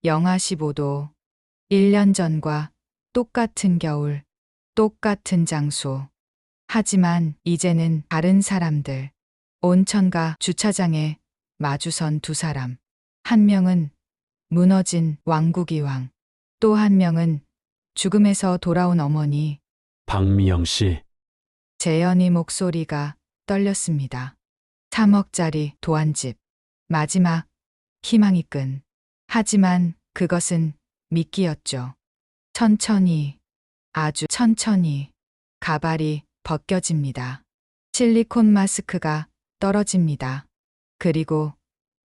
영하 15도. 1년 전과 똑같은 겨울, 똑같은 장소. 하지만 이제는 다른 사람들. 온천가 주차장에 마주선 두 사람. 한 명은 무너진 왕국이왕. 또 한 명은 죽음에서 돌아온 어머니. 박미영 씨, 재현이 목소리가 떨렸습니다. 3억짜리 도안집. 마지막 희망이 끈. 하지만 그것은 미끼였죠. 천천히, 아주 천천히 가발이 벗겨집니다. 실리콘 마스크가 떨어집니다. 그리고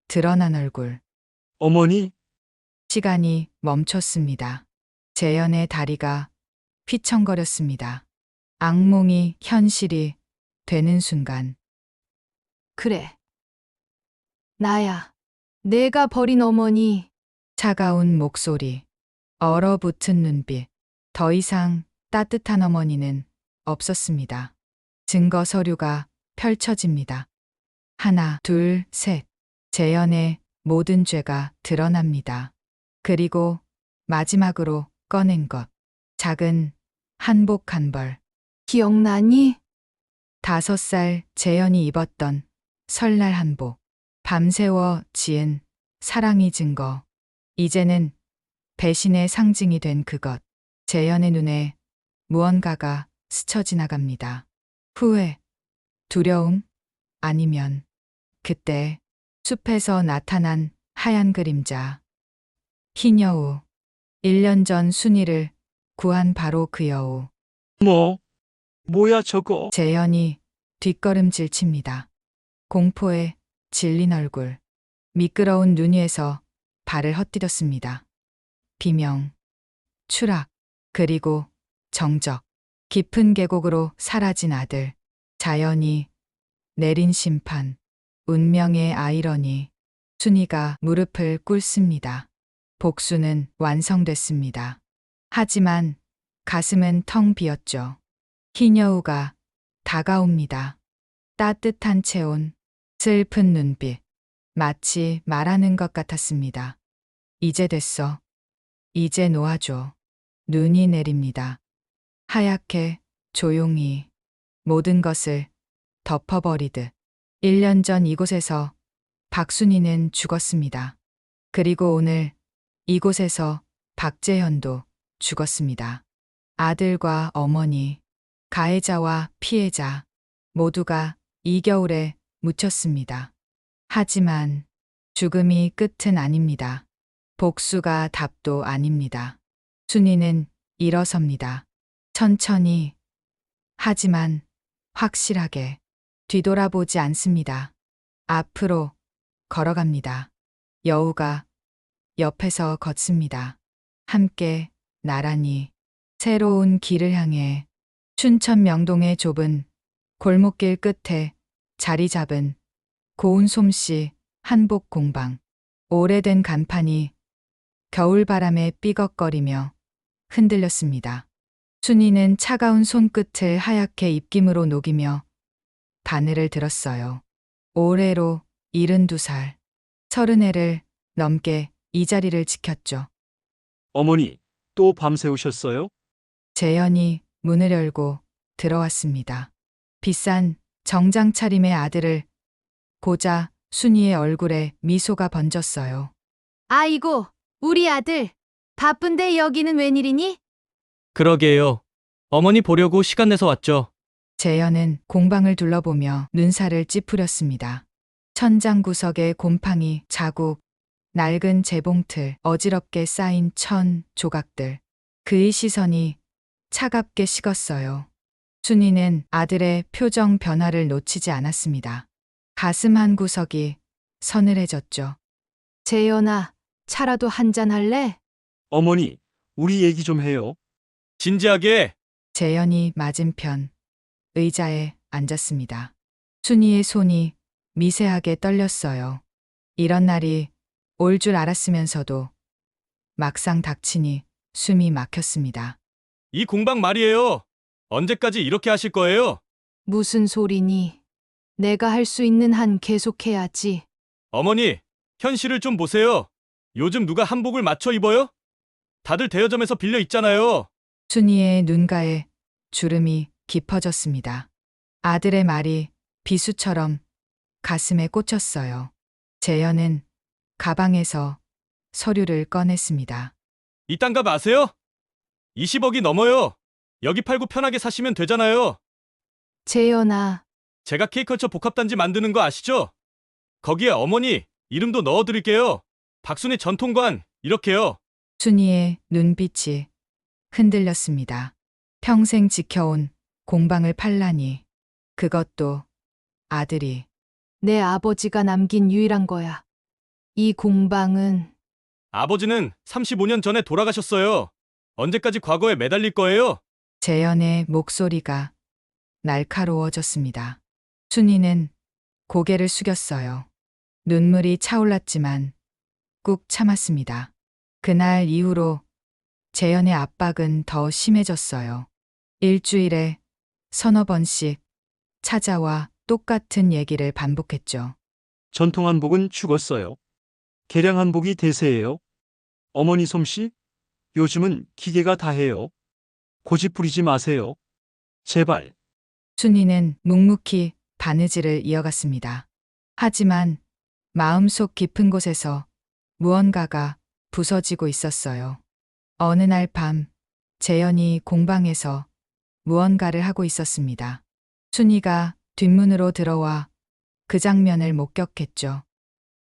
드러난 얼굴. 어머니, 시간이 멈췄습니다. 재현의 다리가 휘청거렸습니다. 악몽이 현실이 되는 순간. 그래. 나야. 내가 버린 어머니. 차가운 목소리, 얼어붙은 눈빛. 더 이상 따뜻한 어머니는 없었습니다. 증거 서류가 펼쳐집니다. 하나, 둘, 셋. 재현의 모든 죄가 드러납니다. 그리고 마지막으로 꺼낸 것. 작은 한복 한 벌. 기억나니? 5살 재현이 입었던 설날 한복. 밤새워 지은 사랑이 증거. 이제는 배신의 상징이 된 그것. 재현의 눈에 무언가가 스쳐 지나갑니다. 후회, 두려움, 아니면 그때 숲에서 나타난 하얀 그림자. 흰 여우. 1년 전 순이를 구한 바로 그 여우. 뭐야 저거? 재현이 뒷걸음질 칩니다. 공포에 질린 얼굴. 미끄러운 눈 위에서 발을 헛디뎠습니다. 비명, 추락, 그리고 정적. 깊은 계곡으로 사라진 아들. 자연이 내린 심판. 운명의 아이러니. 순이가 무릎을 꿇습니다. 복수는 완성됐습니다. 하지만 가슴은 텅 비었죠. 흰 여우가 다가옵니다. 따뜻한 체온, 슬픈 눈빛. 마치 말하는 것 같았습니다. 이제 됐어. 이제 놓아줘. 눈이 내립니다. 하얗게, 조용히, 모든 것을 덮어버리듯. 1년 전 이곳에서 박순희는 죽었습니다. 그리고 오늘 이곳에서 박재현도 죽었습니다. 아들과 어머니, 가해자와 피해자 모두가 이 겨울에 묻혔습니다. 하지만 죽음이 끝은 아닙니다. 복수가 답도 아닙니다. 순이는 일어섭니다. 천천히, 하지만 확실하게. 뒤돌아보지 않습니다. 앞으로 걸어갑니다. 여우가 옆에서 걷습니다. 함께 나란히 새로운 길을 향해. 춘천 명동의 좁은 골목길 끝에 자리 잡은 고운 솜씨 한복 공방. 오래된 간판이 겨울바람에 삐걱거리며 흔들렸습니다. 순이는 차가운 손끝을 하얗게 입김으로 녹이며 바늘을 들었어요. 올해로 72살. 30해를 넘게 이 자리를 지켰죠. 어머니, 또 밤새우셨어요? 재현이 문을 열고 들어왔습니다. 비싼 정장 차림의 아들을 보자 순이의 얼굴에 미소가 번졌어요. 아이고, 우리 아들. 바쁜데 여기는 웬일이니? 그러게요. 어머니 보려고 시간 내서 왔죠. 재현은 공방을 둘러보며 눈살을 찌푸렸습니다. 천장 구석에 곰팡이, 자국, 낡은 재봉틀, 어지럽게 쌓인 천 조각들. 그의 시선이 차갑게 식었어요. 순이는 아들의 표정 변화를 놓치지 않았습니다. 가슴 한 구석이 서늘해졌죠. 재현아, 차라도 한잔 할래? 어머니, 우리 얘기 좀 해요. 진지하게. 재현이 맞은편 의자에 앉았습니다. 순이의 손이 미세하게 떨렸어요. 이런 날이 올 줄 알았으면서도 막상 닥치니 숨이 막혔습니다. 이 공방 말이에요. 언제까지 이렇게 하실 거예요? 무슨 소리니? 내가 할 수 있는 한 계속해야지. 어머니, 현실을 좀 보세요. 요즘 누가 한복을 맞춰 입어요? 다들 대여점에서 빌려 입잖아요. 순이의 눈가에 주름이 깊어졌습니다. 아들의 말이 비수처럼 가슴에 꽂혔어요. 재현은 가방에서 서류를 꺼냈습니다. 이딴 값 아세요? 20억이 넘어요. 여기 팔고 편하게 사시면 되잖아요. 재현아, 제가 K컬처 복합단지 만드는 거 아시죠? 거기에 어머니 이름도 넣어드릴게요. 박순희 전통관 이렇게요. 순이의 눈빛이 흔들렸습니다. 평생 지켜온 공방을 팔라니. 그것도 아들이. 내 아버지가 남긴 유일한 거야. 이 공방은 아버지는 35년 전에 돌아가셨어요. 언제까지 과거에 매달릴 거예요? 재현의 목소리가 날카로워졌습니다. 순이는 고개를 숙였어요. 눈물이 차올랐지만 꾹 참았습니다. 그날 이후로 재현의 압박은 더 심해졌어요. 일주일에 서너 번씩 찾아와 똑같은 얘기를 반복했죠. 전통 한복은 죽었어요. 개량 한복이 대세예요. 어머니 솜씨? 요즘은 기계가 다 해요. 고집 부리지 마세요. 제발. 순이는 묵묵히 바느질을 이어갔습니다. 하지만 마음속 깊은 곳에서 무언가가 부서지고 있었어요. 어느 날 밤 재현이 공방에서 무언가를 하고 있었습니다. 순이가 뒷문으로 들어와 그 장면을 목격했죠.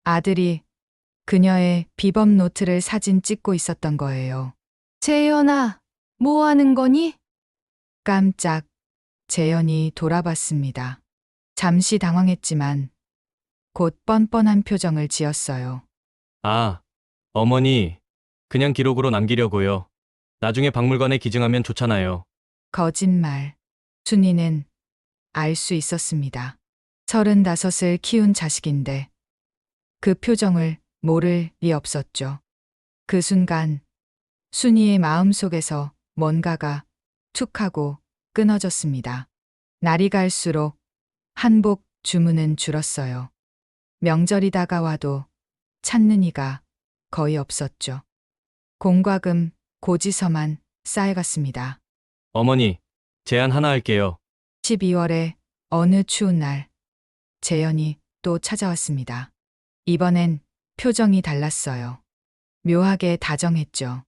아들이 그녀의 비범 노트를 사진 찍고 있었던 거예요. 재현아, 뭐 하는 거니? 깜짝 재현이 돌아봤습니다. 잠시 당황했지만 곧 뻔뻔한 표정을 지었어요. 아, 어머니. 그냥 기록으로 남기려고요. 나중에 박물관에 기증하면 좋잖아요. 거짓말. 순이는 알 수 있었습니다. 35을 키운 자식인데 그 표정을 모를 리 없었죠. 그 순간 순이의 마음속에서 뭔가가 툭 하고 끊어졌습니다. 날이 갈수록 한복 주문은 줄었어요. 명절이 다가와도 찾는 이가 거의 없었죠. 공과금, 고지서만 쌓여갔습니다. 어머니, 제안 하나 할게요. 12월에 어느 추운 날 재현이 또 찾아왔습니다. 이번엔 표정이 달랐어요. 묘하게 다정했죠.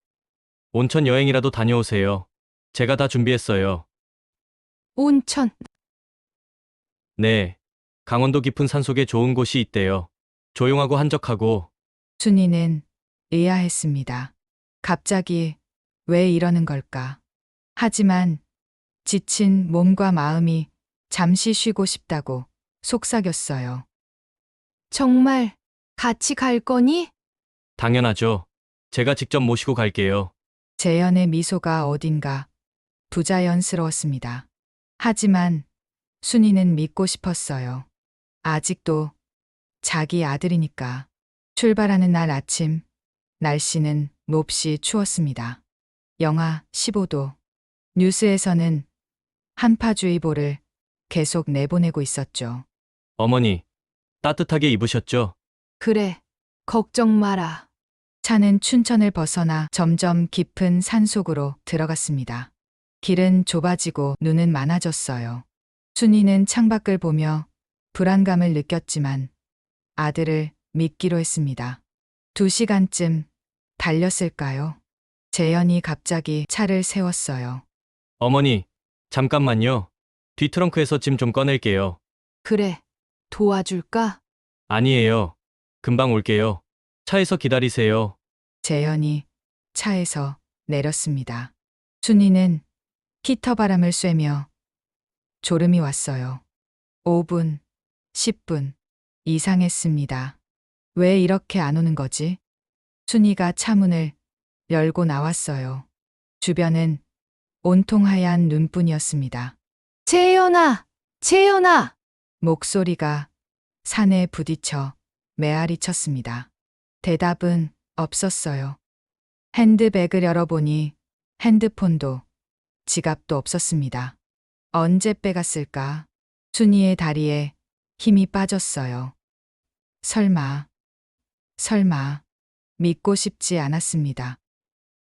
온천 여행이라도 다녀오세요. 제가 다 준비했어요. 온천. 네. 강원도 깊은 산속에 좋은 곳이 있대요. 조용하고 한적하고. 순이는 의아했습니다. 갑자기 왜 이러는 걸까? 하지만 지친 몸과 마음이 잠시 쉬고 싶다고 속삭였어요. 정말 같이 갈 거니? 당연하죠. 제가 직접 모시고 갈게요. 재현의 미소가 어딘가 부자연스러웠습니다. 하지만 순이는 믿고 싶었어요. 아직도 자기 아들이니까. 출발하는 날 아침, 날씨는 몹시 추웠습니다. 영하 15도. 뉴스에서는 한파주의보를 계속 내보내고 있었죠. 어머니, 따뜻하게 입으셨죠? 그래, 걱정 마라. 차는 춘천을 벗어나 점점 깊은 산속으로 들어갔습니다. 길은 좁아지고 눈은 많아졌어요. 순이는 창밖을 보며 불안감을 느꼈지만 아들을 믿기로 했습니다. 2시간쯤 달렸을까요? 재현이 갑자기 차를 세웠어요. 어머니, 잠깐만요. 뒤 트렁크에서 짐 좀 꺼낼게요. 그래, 도와줄까? 아니에요. 금방 올게요. 차에서 기다리세요. 재현이 차에서 내렸습니다. 순이는 히터 바람을 쐬며 졸음이 왔어요. 5분, 10분 이상했습니다. 왜 이렇게 안 오는 거지? 순이가 차문을 열고 나왔어요. 주변은 온통 하얀 눈뿐이었습니다. 재현아, 재현아! 목소리가 산에 부딪혀 메아리 쳤습니다. 대답은 없었어요. 핸드백을 열어보니 핸드폰도 지갑도 없었습니다. 언제 빼갔을까? 순이의 다리에 힘이 빠졌어요. 설마 믿고 싶지 않았습니다.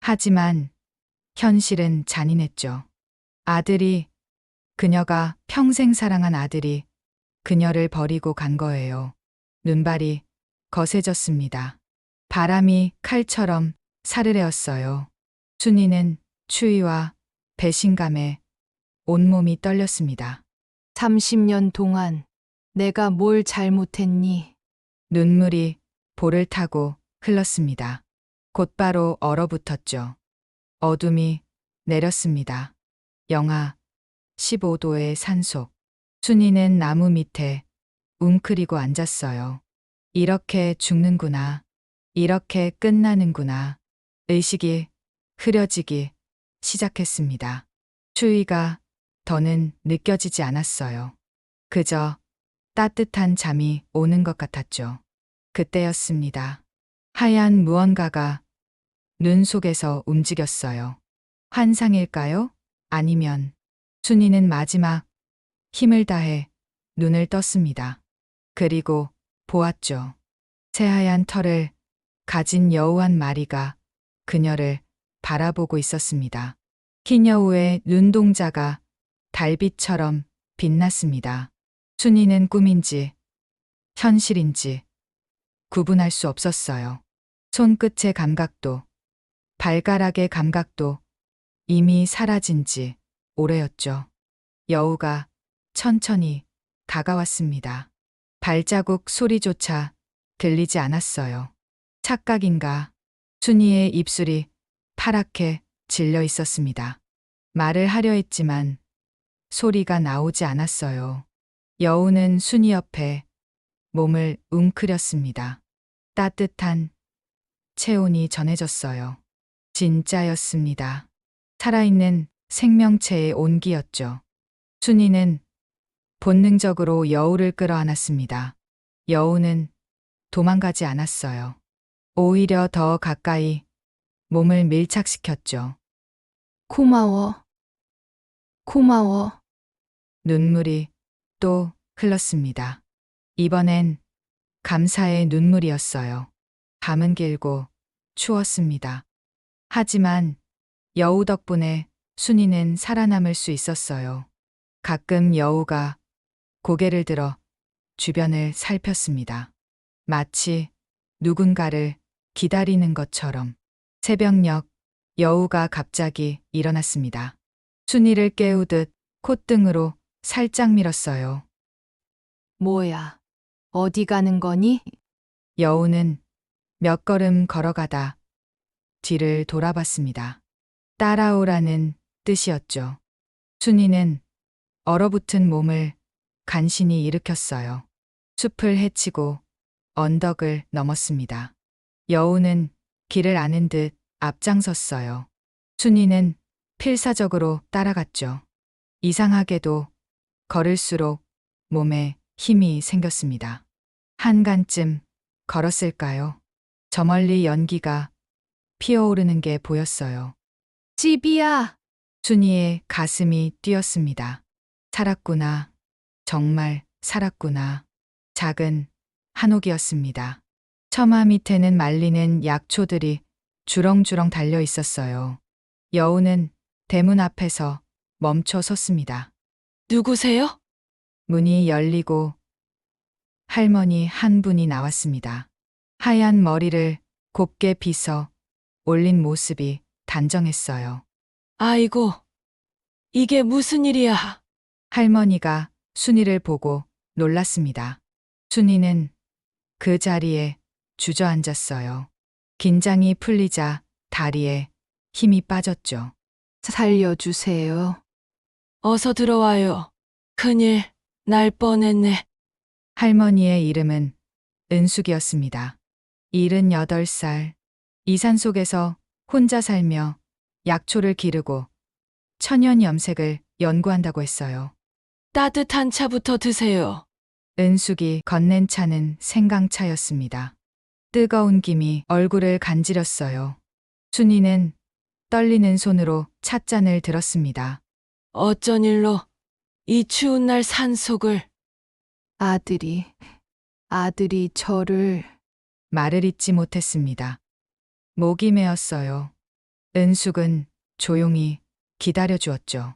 하지만 현실은 잔인했죠. 아들이, 그녀가 평생 사랑한 아들이 그녀를 버리고 간 거예요. 눈발이 거세졌습니다. 바람이 칼처럼 사르르었어요. 순이는 추위와 배신감에 온몸이 떨렸습니다. 30년 동안 내가 뭘 잘못했니? 눈물이 볼을 타고 흘렀습니다. 곧바로 얼어붙었죠. 어둠이 내렸습니다. 영하 15도의 산속. 순이는 나무 밑에 웅크리고 앉았어요. 이렇게 죽는구나. 이렇게 끝나는구나. 의식이 흐려지기 시작했습니다. 추위가 더는 느껴지지 않았어요. 그저 따뜻한 잠이 오는 것 같았죠. 그때였습니다. 하얀 무언가가 눈 속에서 움직였어요. 환상일까요? 아니면 순이는 마지막 힘을 다해 눈을 떴습니다. 그리고 보았죠. 새하얀 털을 가진 여우 한 마리가 그녀를 바라보고 있었습니다. 흰 여우의 눈동자가 달빛처럼 빛났습니다. 순이는 꿈인지 현실인지 구분할 수 없었어요. 손끝의 감각도 발가락의 감각도 이미 사라진 지 오래였죠. 여우가 천천히 다가왔습니다. 발자국 소리조차 들리지 않았어요. 착각인가? 순이의 입술이 파랗게 질려 있었습니다. 말을 하려 했지만 소리가 나오지 않았어요. 여우는 순이 옆에 몸을 웅크렸습니다. 따뜻한 체온이 전해졌어요. 진짜였습니다. 살아있는 생명체의 온기였죠. 순이는 본능적으로 여우를 끌어안았습니다. 여우는 도망가지 않았어요. 오히려 더 가까이 몸을 밀착시켰죠. 고마워. 고마워. 눈물이 또 흘렀습니다. 이번엔 감사의 눈물이었어요. 밤은 길고 추웠습니다. 하지만 여우 덕분에 순이는 살아남을 수 있었어요. 가끔 여우가 고개를 들어 주변을 살폈습니다. 마치 누군가를 기다리는 것처럼. 새벽녘 여우가 갑자기 일어났습니다. 순이를 깨우듯 콧등으로 살짝 밀었어요. 뭐야? 어디 가는 거니? 여우는 몇 걸음 걸어가다 뒤를 돌아봤습니다. 따라오라는 뜻이었죠. 순이는 얼어붙은 몸을 간신히 일으켰어요. 숲을 헤치고 언덕을 넘었습니다. 여우는 길을 아는 듯 앞장섰어요. 순이는 필사적으로 따라갔죠. 이상하게도 걸을수록 몸에 힘이 생겼습니다. 한간쯤 걸었을까요? 저 멀리 연기가 피어오르는 게 보였어요. 집이야. 순이의 가슴이 뛰었습니다. 살았구나. 정말 살았구나. 작은 한옥이었습니다. 처마 밑에는 말리는 약초들이 주렁주렁 달려 있었어요. 여우는 대문 앞에서 멈춰 섰습니다. 누구세요? 문이 열리고 할머니 한 분이 나왔습니다. 하얀 머리를 곱게 빗어 올린 모습이 단정했어요. 아이고, 이게 무슨 일이야? 할머니가 순이를 보고 놀랐습니다. 순이는 그 자리에 주저앉았어요. 긴장이 풀리자 다리에 힘이 빠졌죠. 살려주세요. 어서 들어와요. 큰일 날 뻔했네. 할머니의 이름은 은숙이었습니다. 78살. 이 산속에서 혼자 살며 약초를 기르고 천연 염색을 연구한다고 했어요. 따뜻한 차부터 드세요. 은숙이 건넨 차는 생강차였습니다. 뜨거운 김이 얼굴을 간지렸어요. 순이는 떨리는 손으로 찻잔을 들었습니다. 어쩐 일로 이 추운 날 산속을. 아들이 저를 말을 잇지 못했습니다. 목이 메었어요. 은숙은 조용히 기다려 주었죠.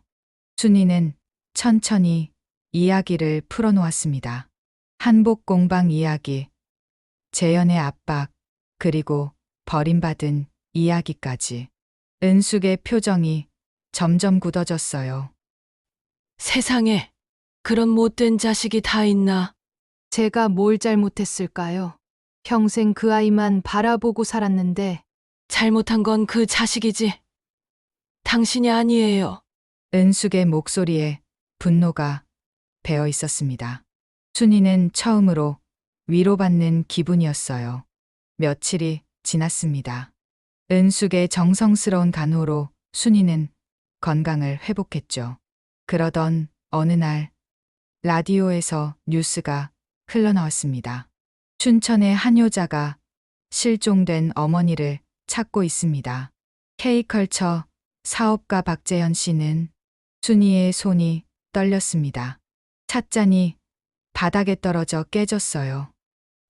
순이는 천천히 이야기를 풀어놓았습니다. 한복 공방 이야기, 재현의 압박, 그리고 버림받은 이야기까지. 은숙의 표정이 점점 굳어졌어요. 세상에 그런 못된 자식이 다 있나? 제가 뭘 잘못했을까요? 평생 그 아이만 바라보고 살았는데 잘못한 건 그 자식이지. 당신이 아니에요. 은숙의 목소리에 분노가 배어 있었습니다. 순이는 처음으로 위로받는 기분이었어요. 며칠이 지났습니다. 은숙의 정성스러운 간호로 순이는 건강을 회복했죠. 그러던 어느 날 라디오에서 뉴스가 흘러나왔습니다. 춘천의 한 여자가 실종된 어머니를 찾고 있습니다. K컬처 사업가 박재현 씨는 순이의 손이 떨렸습니다. 찻잔이 바닥에 떨어져 깨졌어요.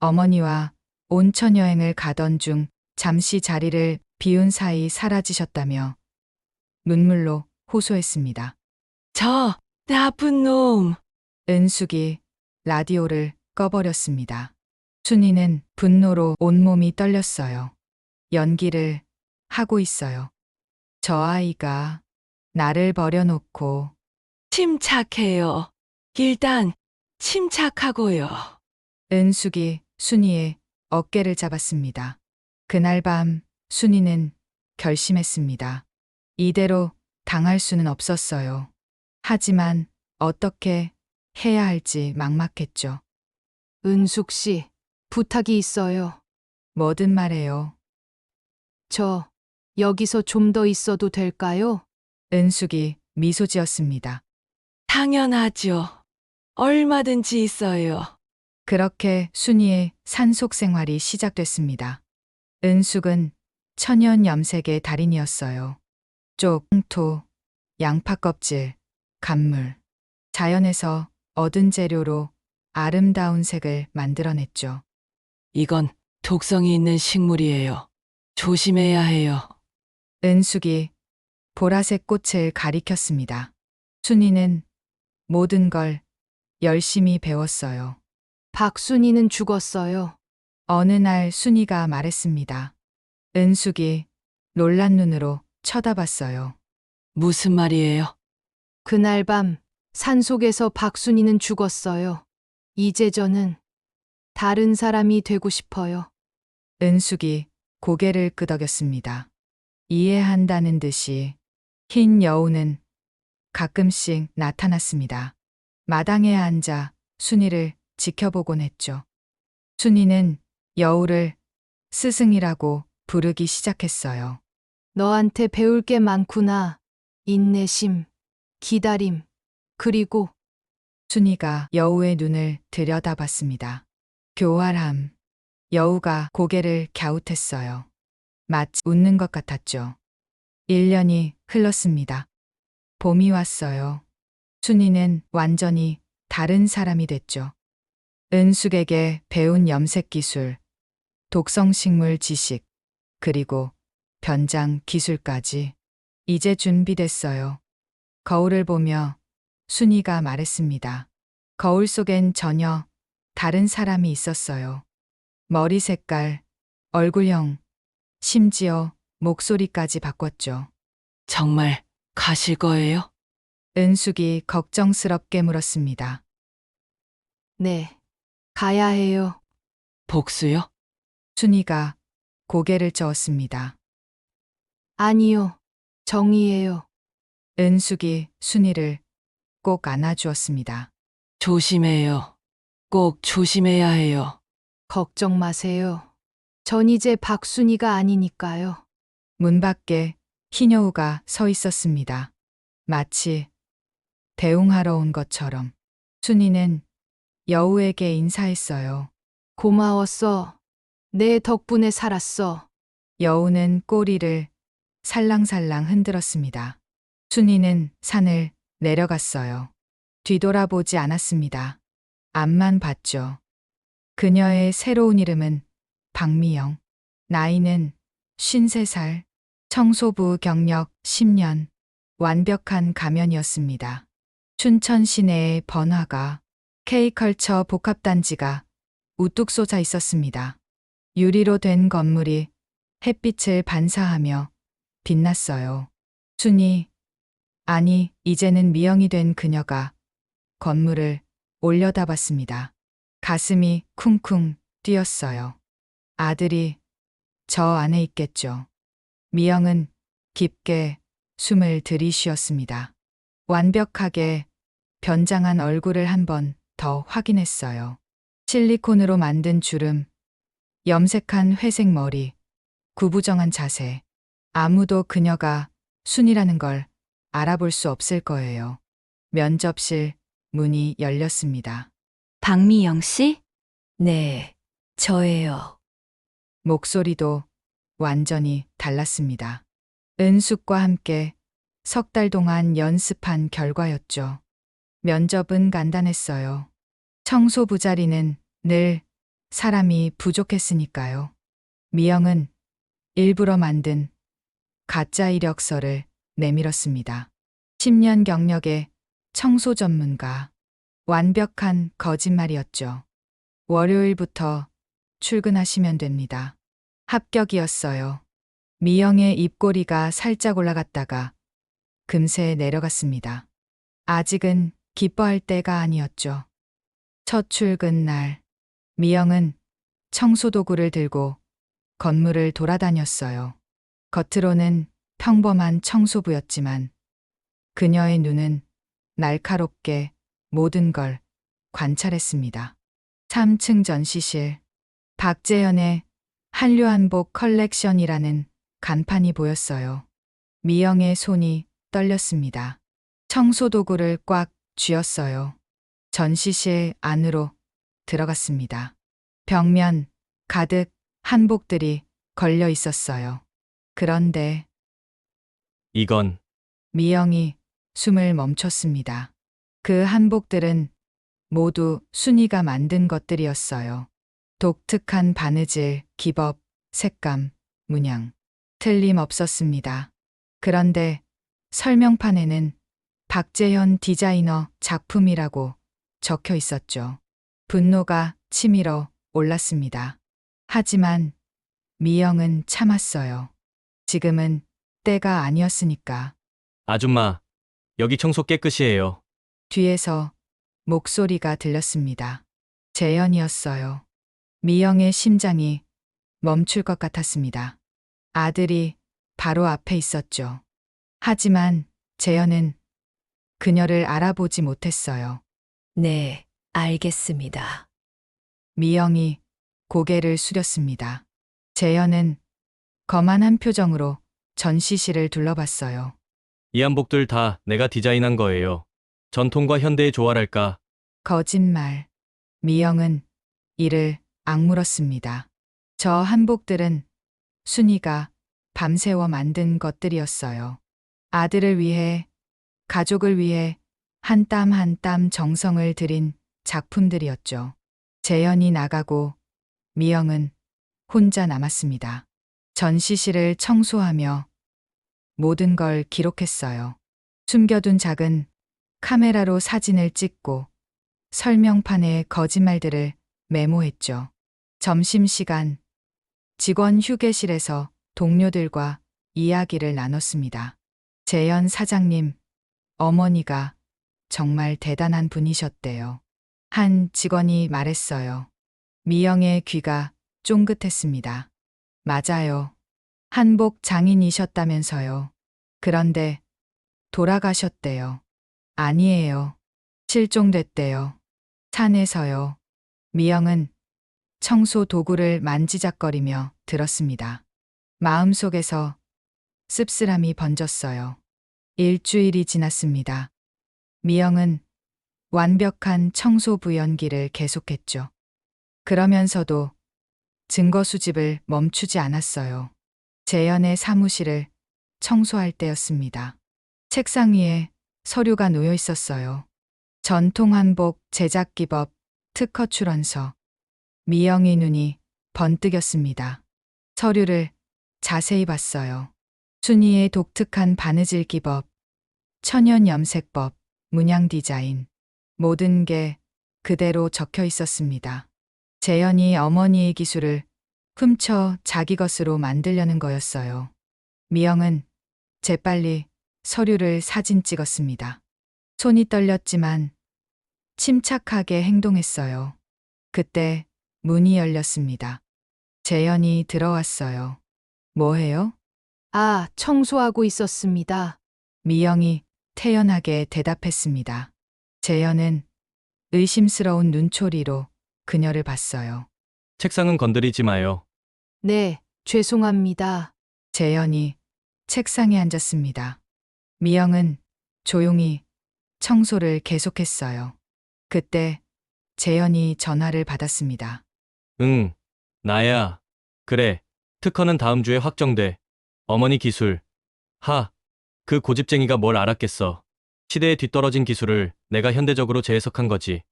어머니와 온천 여행을 가던 중 잠시 자리를 비운 사이 사라지셨다며 눈물로 호소했습니다. 저 나쁜 놈. 은숙이 라디오를 꺼버렸습니다. 순이는 분노로 온몸이 떨렸어요. 연기를 하고 있어요. 저 아이가 나를 버려놓고 침착해요. 일단 침착하고요. 은숙이 순이의 어깨를 잡았습니다. 그날 밤 순이는 결심했습니다. 이대로 당할 수는 없었어요. 하지만 어떻게 해야 할지 막막했죠. 은숙 씨, 부탁이 있어요. 뭐든 말해요. 저 여기서 좀 더 있어도 될까요? 은숙이 미소 지었습니다. 당연하죠. 얼마든지 있어요. 그렇게 순이의 산속 생활이 시작됐습니다. 은숙은 천연 염색의 달인이었어요. 쪽, 토, 양파 껍질, 간물, 자연에서 얻은 재료로 아름다운 색을 만들어냈죠. 이건 독성이 있는 식물이에요. 조심해야 해요. 은숙이 보라색 꽃을 가리켰습니다. 순이는 모든 걸 열심히 배웠어요. 박순이는 죽었어요. 어느 날 순이가 말했습니다. 은숙이 놀란 눈으로 쳐다봤어요. 무슨 말이에요? 그날 밤 산속에서 박순이는 죽었어요. 이제 저는 다른 사람이 되고 싶어요. 은숙이 고개를 끄덕였습니다. 이해한다는 듯이 흰 여우는 가끔씩 나타났습니다. 마당에 앉아 순이를 지켜보곤 했죠. 순이는 여우를 스승이라고 부르기 시작했어요. 너한테 배울 게 많구나. 인내심, 기다림, 그리고 순이가 여우의 눈을 들여다봤습니다. 교활함. 여우가 고개를 갸웃했어요. 마치 웃는 것 같았죠. 1년이 흘렀습니다. 봄이 왔어요. 순이는 완전히 다른 사람이 됐죠. 은숙에게 배운 염색 기술, 독성식물 지식, 그리고 변장 기술까지 이제 준비됐어요. 거울을 보며 순이가 말했습니다. 거울 속엔 전혀 다른 사람이 있었어요. 머리 색깔, 얼굴형, 심지어 목소리까지 바꿨죠. 정말 가실 거예요? 은숙이 걱정스럽게 물었습니다. 네, 가야 해요. 복수요? 순이가 고개를 저었습니다. 아니요, 정의예요. 은숙이 순이를 꼭 안아주었습니다. 조심해요. 꼭 조심해야 해요. 걱정 마세요. 전 이제 박순이가 아니니까요. 문 밖에 흰여우가 서 있었습니다. 마치 대웅하러 온 것처럼. 순이는 여우에게 인사했어요. 고마웠어. 내 덕분에 살았어. 여우는 꼬리를 살랑살랑 흔들었습니다. 순이는 산을 내려갔어요. 뒤돌아보지 않았습니다. 앞만 봤죠. 그녀의 새로운 이름은 박미영. 나이는 53살, 청소부 경력 10년, 완벽한 가면이었습니다. 춘천 시내의 번화가 K컬처 복합단지가 우뚝 솟아 있었습니다. 유리로 된 건물이 햇빛을 반사하며 빛났어요. 순이, 아니, 이제는 미영이 된 그녀가 건물을 올려다봤습니다. 가슴이 쿵쿵 뛰었어요. 아들이 저 안에 있겠죠. 미영은 깊게 숨을 들이쉬었습니다. 완벽하게 변장한 얼굴을 한 번 더 확인했어요. 실리콘으로 만든 주름, 염색한 회색 머리, 구부정한 자세. 아무도 그녀가 순이라는 걸 알아볼 수 없을 거예요. 면접실 문이 열렸습니다. 박미영 씨? 네, 저예요. 목소리도 완전히 달랐습니다. 은숙과 함께 석 달 동안 연습한 결과였죠. 면접은 간단했어요. 청소부 자리는 늘 사람이 부족했으니까요. 미영은 일부러 만든 가짜 이력서를 내밀었습니다. 10년 경력의 청소 전문가. 완벽한 거짓말이었죠. 월요일부터 출근하시면 됩니다. 합격이었어요. 미영의 입꼬리가 살짝 올라갔다가 금세 내려갔습니다. 아직은 기뻐할 때가 아니었죠. 첫 출근 날, 미영은 청소도구를 들고 건물을 돌아다녔어요. 겉으로는 평범한 청소부였지만 그녀의 눈은 날카롭게 모든 걸 관찰했습니다. 3층 전시실, 박재현의 한류한복 컬렉션이라는 간판이 보였어요. 미영의 손이 떨렸습니다. 청소도구를 꽉 쥐었어요. 전시실 안으로 들어갔습니다. 벽면 가득 한복들이 걸려 있었어요. 그런데 이건 미영이 숨을 멈췄습니다. 그 한복들은 모두 순이가 만든 것들이었어요. 독특한 바느질, 기법, 색감, 문양. 틀림없었습니다. 그런데 설명판에는 박재현 디자이너 작품이라고 적혀 있었죠. 분노가 치밀어 올랐습니다. 하지만 미영은 참았어요. 지금은 때가 아니었으니까. 아줌마, 여기 청소 깨끗이 해요. 뒤에서 목소리가 들렸습니다. 재현이었어요. 미영의 심장이 멈출 것 같았습니다. 아들이 바로 앞에 있었죠. 하지만 재현은 그녀를 알아보지 못했어요. 네, 알겠습니다. 미영이 고개를 숙였습니다. 재현은 거만한 표정으로 전시실을 둘러봤어요. 이 한복들 다 내가 디자인한 거예요. 전통과 현대의 조화랄까. 거짓말. 미영은 이를 악물었습니다. 저 한복들은 순이가 밤새워 만든 것들이었어요. 아들을 위해, 가족을 위해 한 땀 한 땀 정성을 들인 작품들이었죠. 재현이 나가고 미영은 혼자 남았습니다. 전시실을 청소하며 모든 걸 기록했어요. 숨겨둔 작은 카메라로 사진을 찍고 설명판에 거짓말들을 메모했죠. 점심시간, 직원 휴게실에서 동료들과 이야기를 나눴습니다. 재현 사장님, 어머니가 정말 대단한 분이셨대요. 한 직원이 말했어요. 미영의 귀가 쫑긋했습니다. 맞아요. 한복 장인이셨다면서요. 그런데 돌아가셨대요. 아니에요. 실종됐대요. 산에서요. 미영은 청소 도구를 만지작거리며 들었습니다. 마음속에서 씁쓸함이 번졌어요. 일주일이 지났습니다. 미영은 완벽한 청소부 연기를 계속했죠. 그러면서도 증거 수집을 멈추지 않았어요. 재현의 사무실을 청소할 때였습니다. 책상 위에 서류가 놓여 있었어요. 전통 한복 제작 기법, 특허 출원서. 미영의 눈이 번뜩였습니다. 서류를 자세히 봤어요. 순이의 독특한 바느질 기법, 천연 염색법, 문양 디자인, 모든 게 그대로 적혀 있었습니다. 재현이 어머니의 기술을 훔쳐 자기 것으로 만들려는 거였어요. 미영은 재빨리 서류를 사진 찍었습니다. 손이 떨렸지만 침착하게 행동했어요. 그때 문이 열렸습니다. 재현이 들어왔어요. 뭐해요? 아, 청소하고 있었습니다. 미영이 태연하게 대답했습니다. 재현은 의심스러운 눈초리로 그녀를 봤어요. 책상은 건드리지 마요. 네, 죄송합니다. 재현이 책상에 앉았습니다. 미영은 조용히 청소를 계속했어요. 그때 재현이 전화를 받았습니다. 응, 나야. 그래, 특허는 다음 주에 확정돼. 어머니 기술. 그 고집쟁이가 뭘 알았겠어. 시대에 뒤떨어진 기술을 내가 현대적으로 재해석한 거지.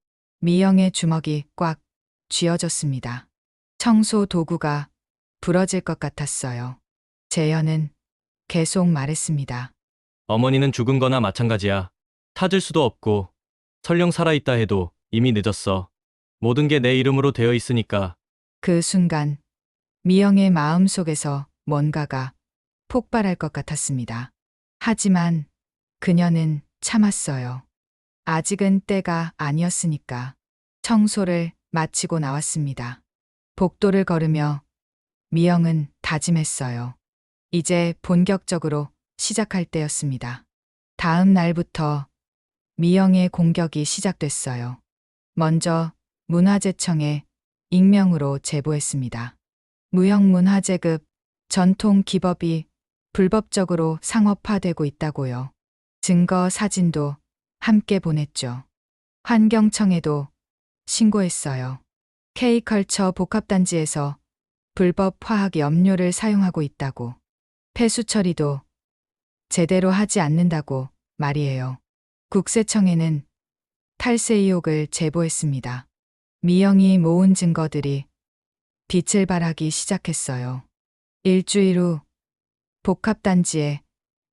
미영의 주먹이 꽉 쥐어졌습니다. 청소 도구가 부러질 것 같았어요. 재현은 계속 말했습니다. 어머니는 죽은 거나 마찬가지야. 찾을 수도 없고, 설령 살아있다 해도 이미 늦었어. 모든 게 내 이름으로 되어 있으니까. 그 순간 미영의 마음 속에서 뭔가가 폭발할 것 같았습니다. 하지만 그녀는 참았어요. 아직은 때가 아니었으니까. 청소를 마치고 나왔습니다. 복도를 걸으며 미영은 다짐했어요. 이제 본격적으로 시작할 때였습니다. 다음 날부터 미영의 공격이 시작됐어요. 먼저 문화재청에 익명으로 제보했습니다. 무형문화재급 전통 기법이 불법적으로 상업화되고 있다고요. 증거 사진도 함께 보냈죠. 환경청에도 신고했어요. K컬처 복합단지에서 불법 화학 염료를 사용하고 있다고. 폐수 처리도 제대로 하지 않는다고 말이에요. 국세청에는 탈세 의혹을 제보했습니다. 미영이 모은 증거들이 빛을 발하기 시작했어요. 일주일 후 복합단지에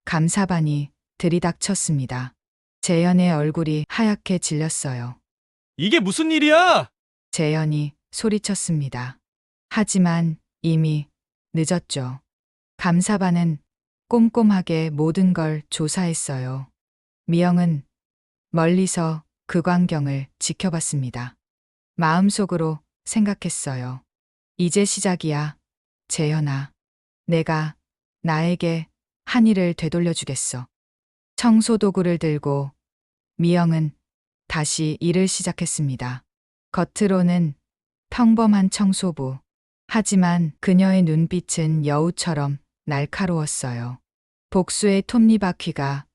감사반이 들이닥쳤습니다. 재현의 얼굴이 하얗게 질렸어요. 이게 무슨 일이야? 재현이 소리쳤습니다. 하지만 이미 늦었죠. 감사반은 꼼꼼하게 모든 걸 조사했어요. 미영은 멀리서 그 광경을 지켜봤습니다. 마음속으로 생각했어요. 이제 시작이야, 재현아. 내가 나에게 한 일을 되돌려주겠어. 청소도구를 들고 미영은 다시 일을 시작했습니다. 겉으로는 평범한 청소부. 하지만 그녀의 눈빛은 여우처럼 날카로웠어요. 복수의 톱니바퀴가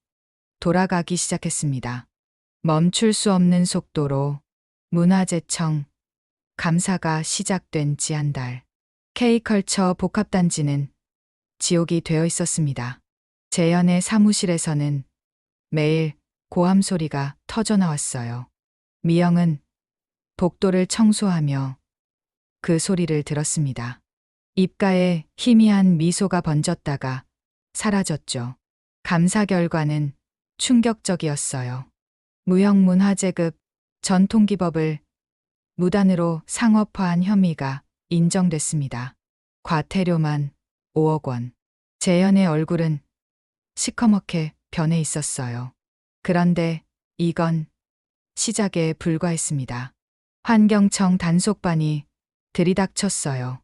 돌아가기 시작했습니다. 멈출 수 없는 속도로 문화재청 감사가 시작된 지 한 달. K컬처 복합단지는 지옥이 되어 있었습니다. 재현의 사무실에서는 매일 고함 소리가 터져 나왔어요. 미영은 복도를 청소하며 그 소리를 들었습니다. 입가에 희미한 미소가 번졌다가 사라졌죠. 감사 결과는 충격적이었어요. 무형문화재급 전통기법을 무단으로 상업화한 혐의가 인정됐습니다. 과태료만 5억 원. 재현의 얼굴은 시커멓게 변해 있었어요. 그런데 이건 시작에 불과했습니다. 환경청 단속반이 들이닥쳤어요.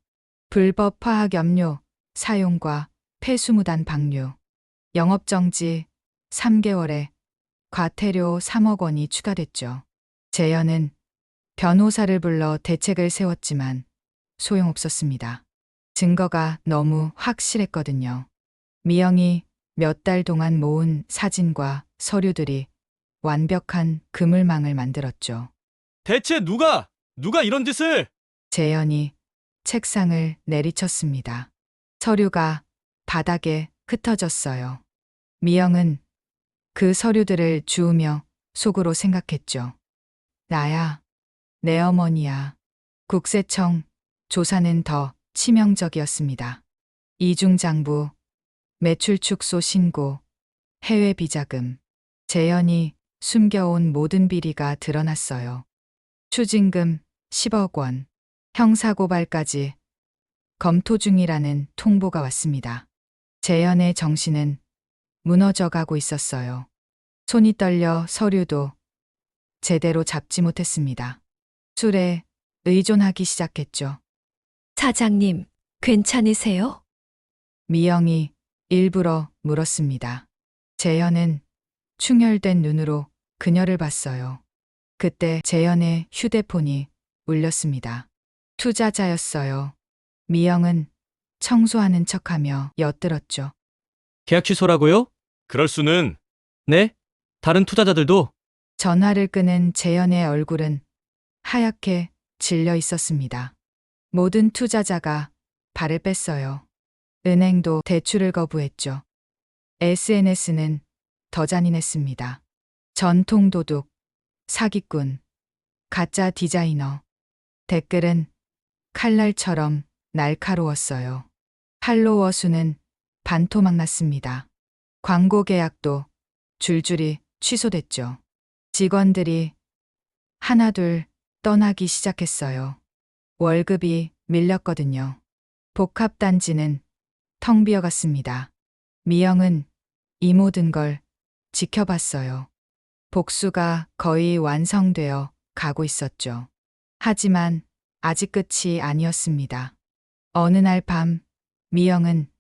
불법 화학염료 사용과 폐수무단 방류, 영업정지 3개월에 과태료 3억 원이 추가됐죠. 재현은 변호사를 불러 대책을 세웠지만 소용없었습니다. 증거가 너무 확실했거든요. 미영이 몇 달 동안 모은 사진과 서류들이 완벽한 그물망을 만들었죠. 대체 누가 이런 짓을? 재현이 책상을 내리쳤습니다. 서류가 바닥에 흩어졌어요. 미영은 그 서류들을 주우며 속으로 생각했죠. 나야, 내 어머니야. 국세청 조사는 더 치명적이었습니다. 이중장부, 매출 축소 신고, 해외 비자금, 재현이 숨겨온 모든 비리가 드러났어요. 추징금 10억 원, 형사고발까지 검토 중이라는 통보가 왔습니다. 재현의 정신은 무너져가고 있었어요. 손이 떨려 서류도 제대로 잡지 못했습니다. 술에 의존하기 시작했죠. 사장님, 괜찮으세요? 미영이 일부러 물었습니다. 재현은 충혈된 눈으로 그녀를 봤어요. 그때 재현의 휴대폰이 울렸습니다. 투자자였어요. 미영은 청소하는 척하며 엿들었죠. 계약 취소라고요? 그럴 수는. 네? 다른 투자자들도? 전화를 끄는 재현의 얼굴은 하얗게 질려 있었습니다. 모든 투자자가 발을 뺐어요. 은행도 대출을 거부했죠. SNS는 더 잔인했습니다. 전통 도둑, 사기꾼, 가짜 디자이너. 댓글은 칼날처럼 날카로웠어요. 팔로워 수는 반토막 났습니다. 광고 계약도 줄줄이 취소됐죠. 직원들이 하나둘 떠나기 시작했어요. 월급이 밀렸거든요. 복합단지는 텅 비어갔습니다. 미영은 이 모든 걸 지켜봤어요. 복수가 거의 완성되어 가고 있었죠. 하지만 아직 끝이 아니었습니다. 어느 날 밤, 미영은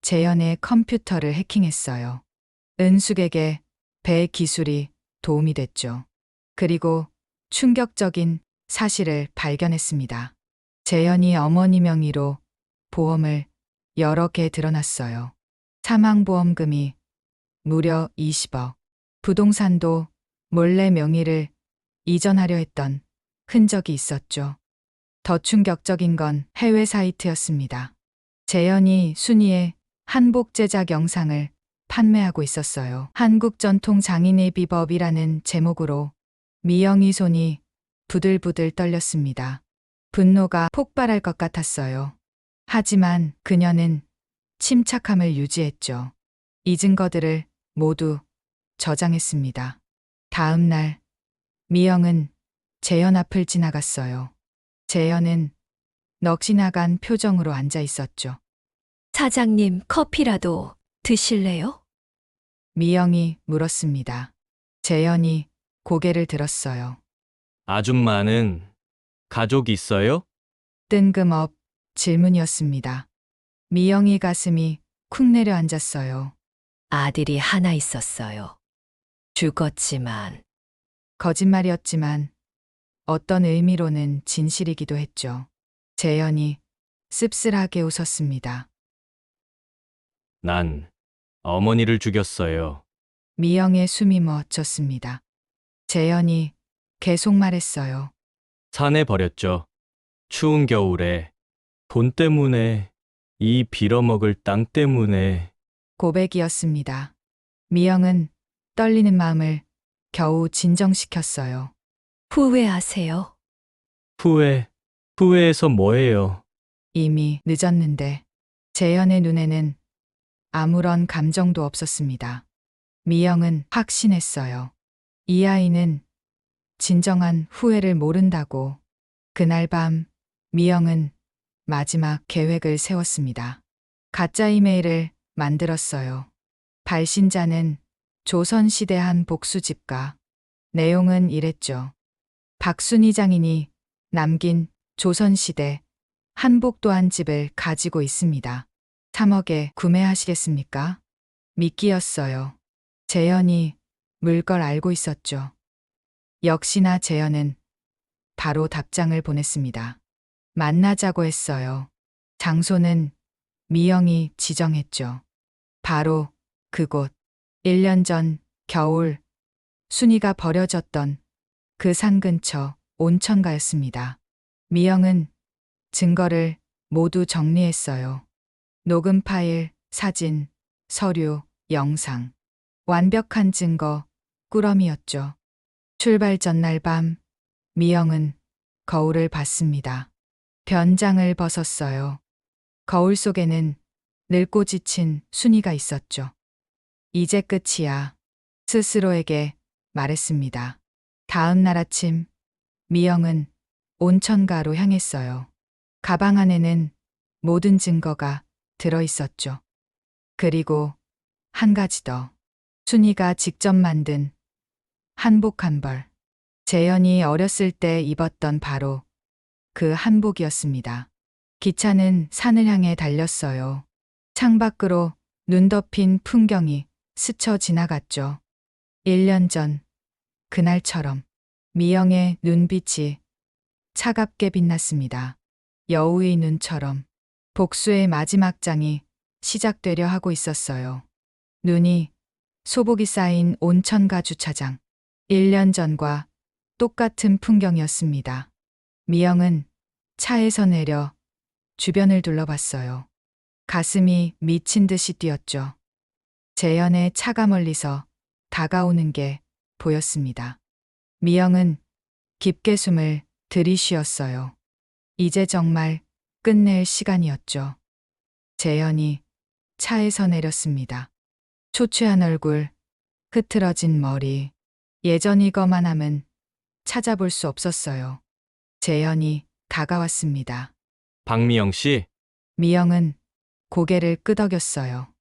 재현의 컴퓨터를 해킹했어요. 은숙에게 배 기술이 도움이 됐죠. 그리고 충격적인 사실을 발견했습니다. 재현이 어머니 명의로 보험을 여러 개 들어놨어요. 사망보험금이 무려 20억. 부동산도 몰래 명의를 이전하려 했던 흔적이 있었죠. 더 충격적인 건 해외 사이트였습니다. 재현이 순위의 한복 제작 영상을 판매하고 있었어요. 한국 전통 장인의 비법이라는 제목으로 미영이 손이 부들부들 떨렸습니다. 분노가 폭발할 것 같았어요. 하지만 그녀는 침착함을 유지했죠. 이 증거들을 모두 저장했습니다. 다음 날, 미영은 재현 앞을 지나갔어요. 재현은 넋이 나간 표정으로 앉아 있었죠. 사장님, 커피라도 드실래요? 미영이 물었습니다. 재현이 고개를 들었어요. 아줌마는 가족 있어요? 뜬금없 질문이었습니다. 미영이 가슴이 쿵 내려앉았어요. 아들이 하나 있었어요. 죽었지만 거짓말이었지만 어떤 의미로는 진실이기도 했죠. 재현이 씁쓸하게 웃었습니다. 난 어머니를 죽였어요. 미영의 숨이 멎었습니다. 재현이 계속 말했어요. 산에 버렸죠. 추운 겨울에. 돈 때문에. 이 빌어먹을 땅 때문에. 고백이었습니다. 미영은 떨리는 마음을 겨우 진정시켰어요. 후회하세요. 후회해서 뭐해요? 이미 늦었는데 재현의 눈에는 아무런 감정도 없었습니다. 미영은 확신했어요. 이 아이는 진정한 후회를 모른다고. 그날 밤 미영은 마지막 계획을 세웠습니다. 가짜 이메일을 만들었어요. 발신자는 조선시대 한 복수집가. 내용은 이랬죠. 박순희 장인이 남긴 조선시대 한복도 한 집을 가지고 있습니다. 3억에 구매하시겠습니까? 미끼였어요. 재현이 물 걸 알고 있었죠. 역시나 재현은 바로 답장을 보냈습니다. 만나자고 했어요. 장소는 미영이 지정했죠. 바로 그곳. 1년 전 겨울 순이가 버려졌던 그 산 근처 온천가였습니다. 미영은 증거를 모두 정리했어요. 녹음 파일, 사진, 서류, 영상. 완벽한 증거, 꾸러미였죠. 출발 전날 밤, 미영은 거울을 봤습니다. 변장을 벗었어요. 거울 속에는 늙고 지친 순이가 있었죠. 이제 끝이야. 스스로에게 말했습니다. 다음 날 아침, 미영은 온천가로 향했어요. 가방 안에는 모든 증거가 들어 있었죠. 그리고 한 가지 더. 순이가 직접 만든 한복 한 벌. 재현이 어렸을 때 입었던 바로 그 한복이었습니다. 기차는 산을 향해 달렸어요. 창밖으로 눈 덮인 풍경이 스쳐 지나갔죠. 1년 전, 그날처럼 미영의 눈빛이 차갑게 빛났습니다. 여우의 눈처럼 복수의 마지막 장이 시작되려 하고 있었어요. 눈이 소복이 쌓인 온천가 주차장. 1년 전과 똑같은 풍경이었습니다. 미영은 차에서 내려 주변을 둘러봤어요. 가슴이 미친 듯이 뛰었죠. 재현의 차가 멀리서 다가오는 게 보였습니다. 미영은 깊게 숨을 들이쉬었어요. 이제 정말 끝낼 시간이었죠. 재현이 차에서 내렸습니다. 초췌한 얼굴, 흐트러진 머리, 예전이 거만함은 찾아볼 수 없었어요. 재현이 다가왔습니다. 박미영 씨, 미영은 고개를 끄덕였어요.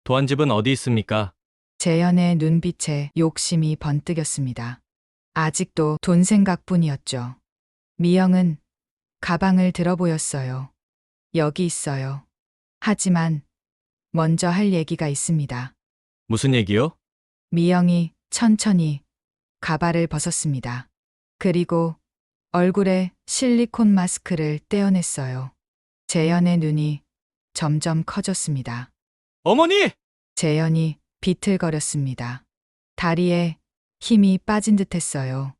도안집은 어디 있습니까? 재현의 눈빛에 욕심이 번뜩였습니다. 아직도 돈 생각뿐이었죠. 미영은 가방을 들어 보였어요. 여기 있어요. 하지만 먼저 할 얘기가 있습니다. 무슨 얘기요? 미영이 천천히 가발을 벗었습니다. 그리고 얼굴에 실리콘 마스크를 떼어냈어요. 재현의 눈이 점점 커졌습니다. 어머니! 재현이 비틀거렸습니다. 다리에 힘이 빠진 듯 했어요.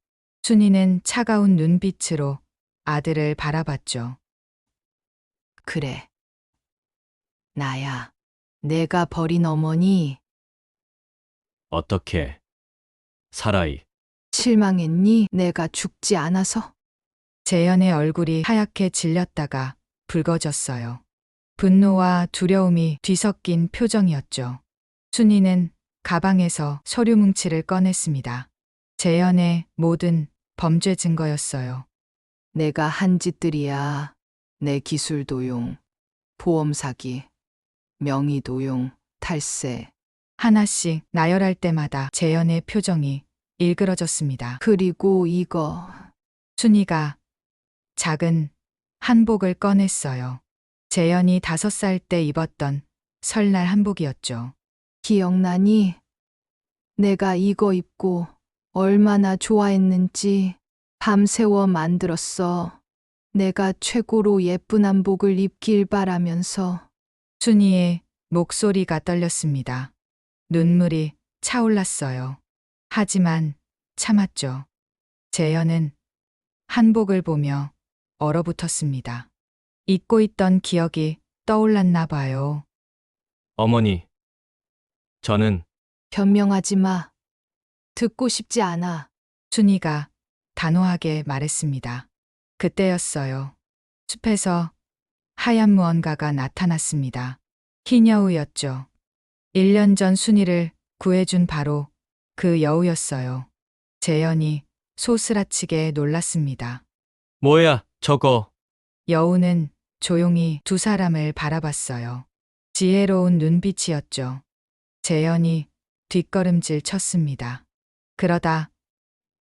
순이는 차가운 눈빛으로 아들을 바라봤죠. 그래. 나야. 내가 버린 어머니 어떻게? 사라이. 실망했니? 내가 죽지 않아서? 재현의 얼굴이 하얗게 질렸다가 붉어졌어요. 분노와 두려움이 뒤섞인 표정이었죠. 순이는 가방에서 서류 뭉치를 꺼냈습니다. 재현의 모든 범죄 증거였어요. 내가 한 짓들이야. 내 기술 도용, 보험 사기, 명의 도용, 탈세. 하나씩 나열할 때마다 재현의 표정이 일그러졌습니다. 그리고 이거 순이가 작은 한복을 꺼냈어요. 재현이 5살 때 입었던 설날 한복이었죠. 기억나니? 내가 이거 입고 얼마나 좋아했는지 밤새워 만들었어. 내가 최고로 예쁜 한복을 입길 바라면서. 순이의 목소리가 떨렸습니다. 눈물이 차올랐어요. 하지만 참았죠. 재현은 한복을 보며 얼어붙었습니다. 잊고 있던 기억이 떠올랐나 봐요. 어머니. 저는 변명하지 마. 듣고 싶지 않아. 순이가 단호하게 말했습니다. 그때였어요. 숲에서 하얀 무언가가 나타났습니다. 흰 여우였죠. 1년 전 순이를 구해준 바로 그 여우였어요. 재현이 소스라치게 놀랐습니다. 뭐야, 저거. 여우는 조용히 두 사람을 바라봤어요. 지혜로운 눈빛이었죠. 재현이 뒷걸음질 쳤습니다. 그러다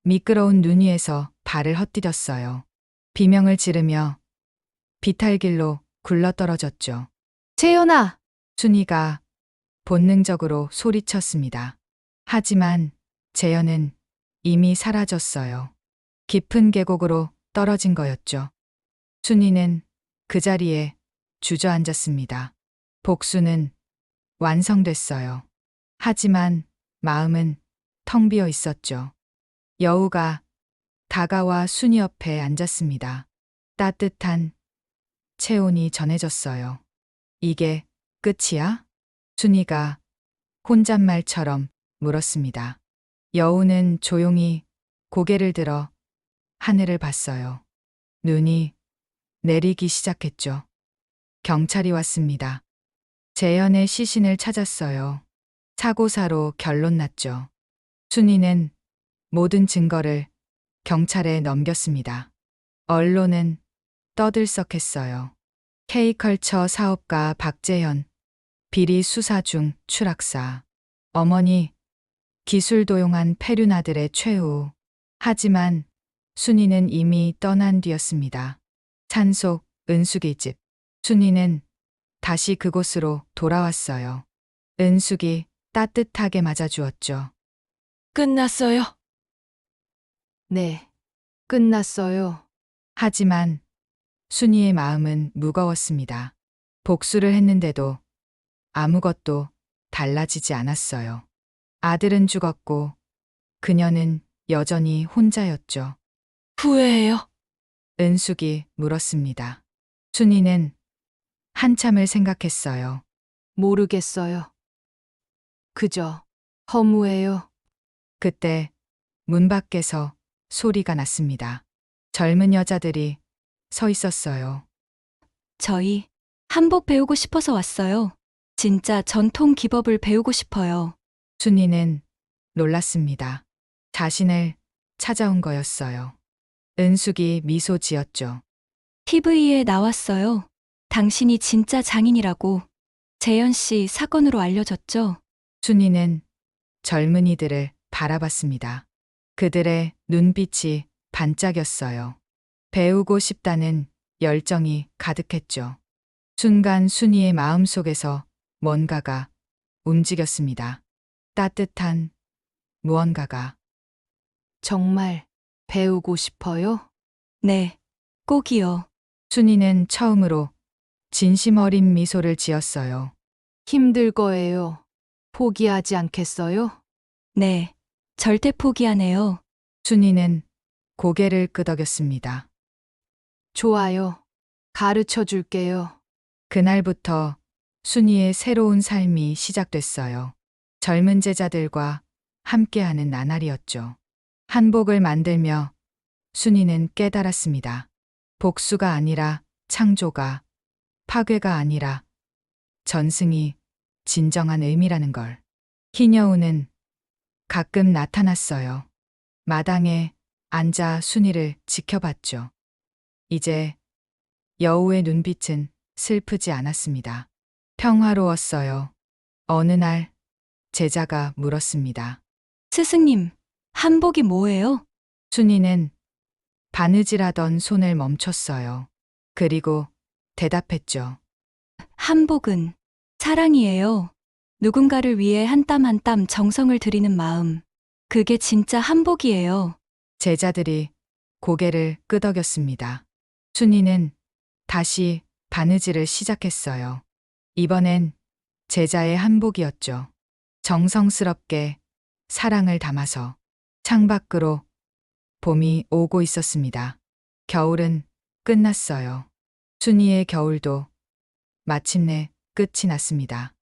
미끄러운 눈 위에서 발을 헛디뎠어요. 비명을 지르며 비탈길로 굴러떨어졌죠. 재현아! 순이가 본능적으로 소리쳤습니다. 하지만 재현은 이미 사라졌어요. 깊은 계곡으로 떨어진 거였죠. 순이는 그 자리에 주저앉았습니다. 복수는 완성됐어요. 하지만 마음은 텅 비어 있었죠. 여우가 다가와 순이 옆에 앉았습니다. 따뜻한 체온이 전해졌어요. 이게 끝이야? 순이가 혼잣말처럼 물었습니다. 여우는 조용히 고개를 들어 하늘을 봤어요. 눈이 내리기 시작했죠. 경찰이 왔습니다. 재현의 시신을 찾았어요. 사고사로 결론 났죠. 순이는 모든 증거를 경찰에 넘겼습니다. 언론은 떠들썩했어요. K컬처 사업가 박재현, 비리 수사 중 추락사. 어머니, 기술 도용한 페륜아들의 최후. 하지만 순이는 이미 떠난 뒤였습니다. 산속 은숙이 집. 순이는 다시 그곳으로 돌아왔어요. 은숙이 따뜻하게 맞아주었죠. 끝났어요. 네. 끝났어요. 하지만 순이의 마음은 무거웠습니다. 복수를 했는데도 아무것도 달라지지 않았어요. 아들은 죽었고 그녀는 여전히 혼자였죠. 후회해요. 은숙이 물었습니다. 순이는 한참을 생각했어요. 모르겠어요. 그저 허무해요. 그때 문 밖에서 소리가 났습니다. 젊은 여자들이 서 있었어요. 저희 한복 배우고 싶어서 왔어요. 진짜 전통 기법을 배우고 싶어요. 순이는 놀랐습니다. 자신을 찾아온 거였어요. 은숙이 미소 지었죠. TV에 나왔어요. 당신이 진짜 장인이라고. 재현 씨 사건으로 알려졌죠? 순이는 젊은이들을 바라봤습니다. 그들의 눈빛이 반짝였어요. 배우고 싶다는 열정이 가득했죠. 순간 순이의 마음속에서 뭔가가 움직였습니다. 따뜻한 무언가가. 정말 배우고 싶어요? 네, 꼭이요. 순이는 처음으로 진심 어린 미소를 지었어요. 힘들 거예요. 포기하지 않겠어요? 네, 절대 포기 안 해요. 순이는 고개를 끄덕였습니다. 좋아요. 가르쳐 줄게요. 그날부터 순이의 새로운 삶이 시작됐어요. 젊은 제자들과 함께하는 나날이었죠. 한복을 만들며 순이는 깨달았습니다. 복수가 아니라 창조가, 파괴가 아니라 전승이 진정한 의미라는 걸. 희녀우는 가끔 나타났어요. 마당에 앉아 순이를 지켜봤죠. 이제 여우의 눈빛은 슬프지 않았습니다. 평화로웠어요. 어느 날 제자가 물었습니다. 스승님, 한복이 뭐예요? 순이는 바느질하던 손을 멈췄어요. 그리고 대답했죠. 한복은 사랑이에요. 누군가를 위해 한 땀 한 땀 정성을 들이는 마음. 그게 진짜 한복이에요. 제자들이 고개를 끄덕였습니다. 순이는 다시 바느질을 시작했어요. 이번엔 제자의 한복이었죠. 정성스럽게 사랑을 담아서. 창밖으로 봄이 오고 있었습니다. 겨울은 끝났어요. 순이의 겨울도 마침내 끝이 났습니다.